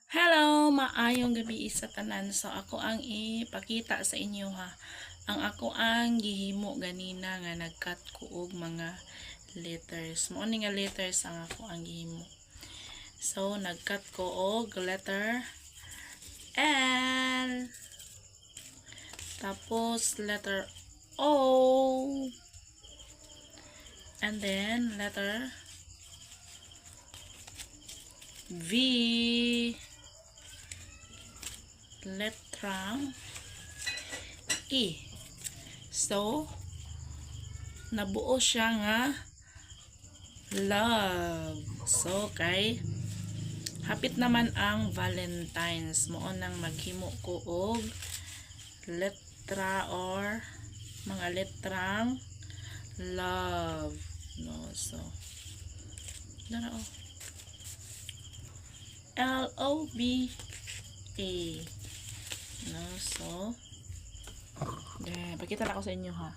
Hello, maayong gabi sa tanan. So ako ang ipakita sa inyo ha. Ang ako ang gihimo ganina nga nagcut ko og mga letters. Mo ni nga letters ang ako ang gihimo. So nagcut ko og letter L. Tapos letter O. And then letter V. Letrang E. So, nabuo siya nga love. So, kay hapit naman ang Valentine's. Mo nang maghimo ko og letra or mga letrang love. No, so, dara oh. L-O-V-A. No, so, pakita lang ako sa inyo ha.